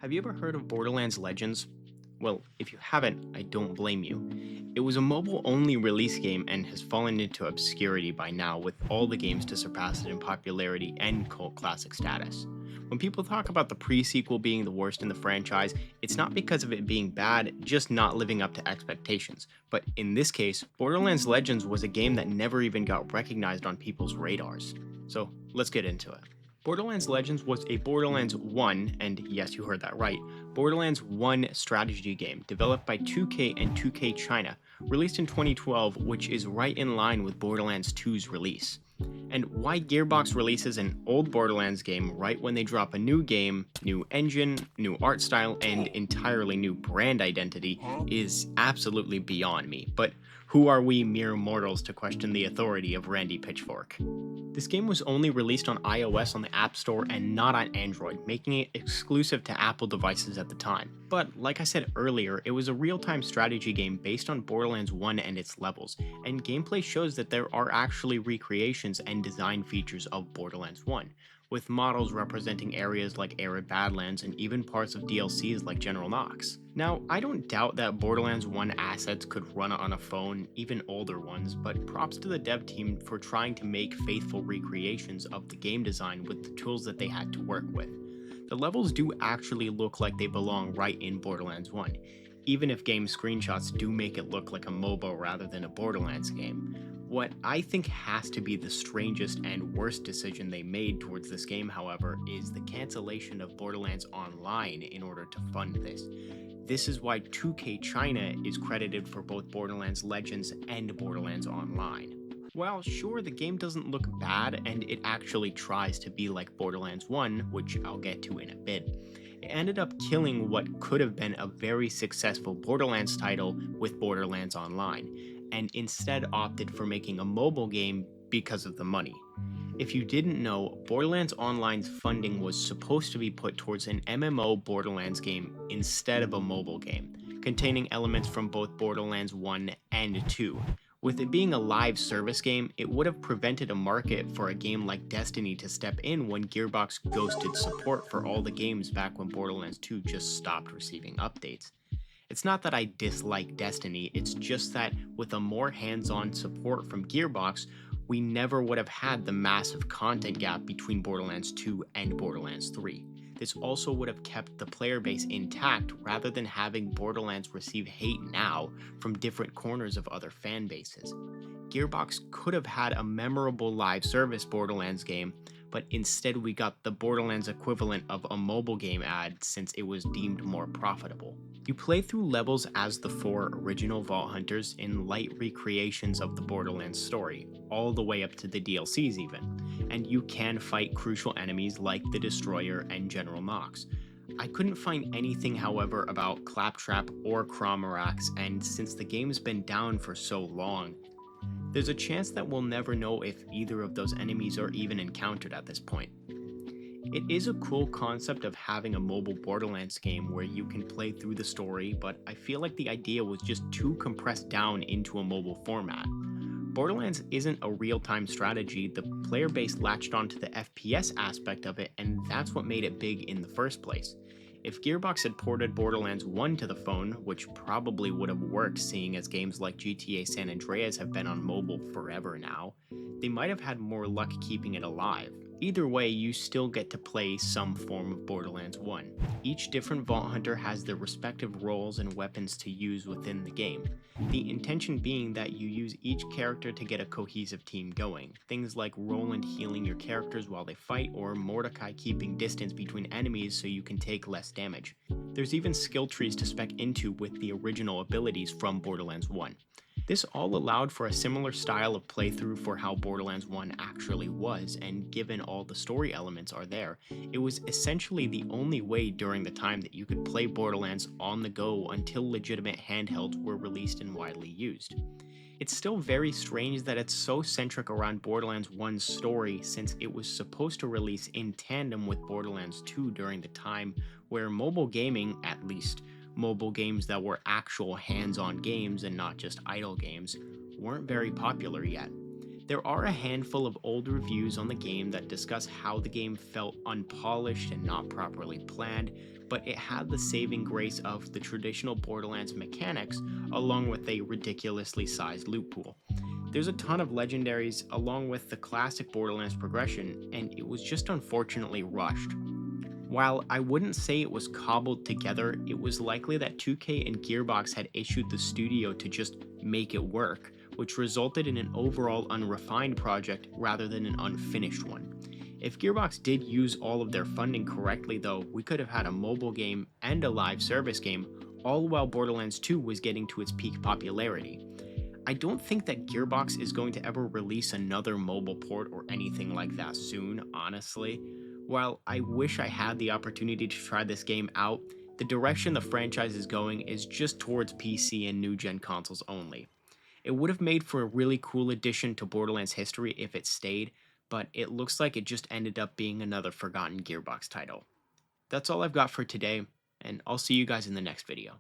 Have you ever heard of Borderlands Legends? Well, if you haven't, I don't blame you. It was a mobile only release game and has fallen into obscurity by now with all the games to surpass it in popularity and cult classic status. When people talk about the pre sequel being the worst in the franchise, it's not because of it being bad, just not living up to expectations. But in this case, Borderlands Legends was a game that never even got recognized on people's radars. So let's get into it. Borderlands Legends was a Borderlands 1, and yes, you heard that right, Borderlands 1 strategy game developed by 2K and 2K China, released in 2012, which is right in line with Borderlands 2's release. And why Gearbox releases an old Borderlands game right when they drop a new game, new engine, new art style, and entirely new brand identity is absolutely beyond me. But who are we mere mortals to question the authority of Randy Pitchfork? This game was only released on iOS on the App Store and not on Android, making it exclusive to Apple devices at the time. But like I said earlier, it was a real-time strategy game based on Borderlands 1 and its levels, and gameplay shows that there are actually recreations and design features of Borderlands 1, with models representing areas like arid Badlands and even parts of DLCs like General Knox. Now, I don't doubt that Borderlands 1 assets could run on a phone, even older ones, but props to the dev team for trying to make faithful recreations of the game design with the tools that they had to work with. The levels do actually look like they belong right in Borderlands 1, even if game screenshots do make it look like a MOBA rather than a Borderlands game. What I think has to be the strangest and worst decision they made towards this game, however, is the cancellation of Borderlands Online in order to fund this. This is why 2K China is credited for both Borderlands Legends and Borderlands Online. While sure, the game doesn't look bad and it actually tries to be like Borderlands 1, which I'll get to in a bit, it ended up killing what could have been a very successful Borderlands title with Borderlands Online, and instead opted for making a mobile game because of the money. If you didn't know, Borderlands Online's funding was supposed to be put towards an MMO Borderlands game instead of a mobile game, containing elements from both Borderlands 1 and 2. With it being a live service game, it would have prevented a market for a game like Destiny to step in when Gearbox ghosted support for all the games back when Borderlands 2 just stopped receiving updates. It's not that I dislike Destiny, it's just that with a more hands-on support from Gearbox, we never would have had the massive content gap between Borderlands 2 and Borderlands 3. This also would have kept the player base intact rather than having Borderlands receive hate now from different corners of other fan bases. Gearbox could have had a memorable live service Borderlands game, but instead we got the Borderlands equivalent of a mobile game ad since it was deemed more profitable. You play through levels as the four original Vault Hunters in light recreations of the Borderlands story, all the way up to the DLCs even, and you can fight crucial enemies like the Destroyer and General Knox. I couldn't find anything, however, about Claptrap or Cromarax, and since the game's been down for so long, there's a chance that we'll never know if either of those enemies are even encountered at this point. It is a cool concept of having a mobile Borderlands game where you can play through the story, but I feel like the idea was just too compressed down into a mobile format. Borderlands isn't a real-time strategy, the player base latched onto the FPS aspect of it, and that's what made it big in the first place. If Gearbox had ported Borderlands 1 to the phone, which probably would have worked seeing as games like GTA San Andreas have been on mobile forever now, they might have had more luck keeping it alive. Either way, you still get to play some form of Borderlands 1. Each different Vault Hunter has their respective roles and weapons to use within the game. The intention being that you use each character to get a cohesive team going. Things like Roland healing your characters while they fight, or Mordecai keeping distance between enemies so you can take less damage. There's even skill trees to spec into with the original abilities from Borderlands 1. This all allowed for a similar style of playthrough for how Borderlands 1 actually was, and given all the story elements are there, it was essentially the only way during the time that you could play Borderlands on the go until legitimate handhelds were released and widely used. It's still very strange that it's so centric around Borderlands 1's story since it was supposed to release in tandem with Borderlands 2 during the time where mobile gaming, at least mobile games that were actual hands-on games and not just idle games, weren't very popular yet. There are a handful of old reviews on the game that discuss how the game felt unpolished and not properly planned, but it had the saving grace of the traditional Borderlands mechanics along with a ridiculously sized loot pool. There's a ton of legendaries along with the classic Borderlands progression, and it was just unfortunately rushed. While I wouldn't say it was cobbled together, it was likely that 2K and Gearbox had issued the studio to just make it work, which resulted in an overall unrefined project rather than an unfinished one. If Gearbox did use all of their funding correctly, though, we could have had a mobile game and a live service game, all while Borderlands 2 was getting to its peak popularity. I don't think that Gearbox is going to ever release another mobile port or anything like that soon, honestly. While I wish I had the opportunity to try this game out, the direction the franchise is going is just towards PC and new gen consoles only. It would have made for a really cool addition to Borderlands history if it stayed, but it looks like it just ended up being another forgotten Gearbox title. That's all I've got for today, and I'll see you guys in the next video.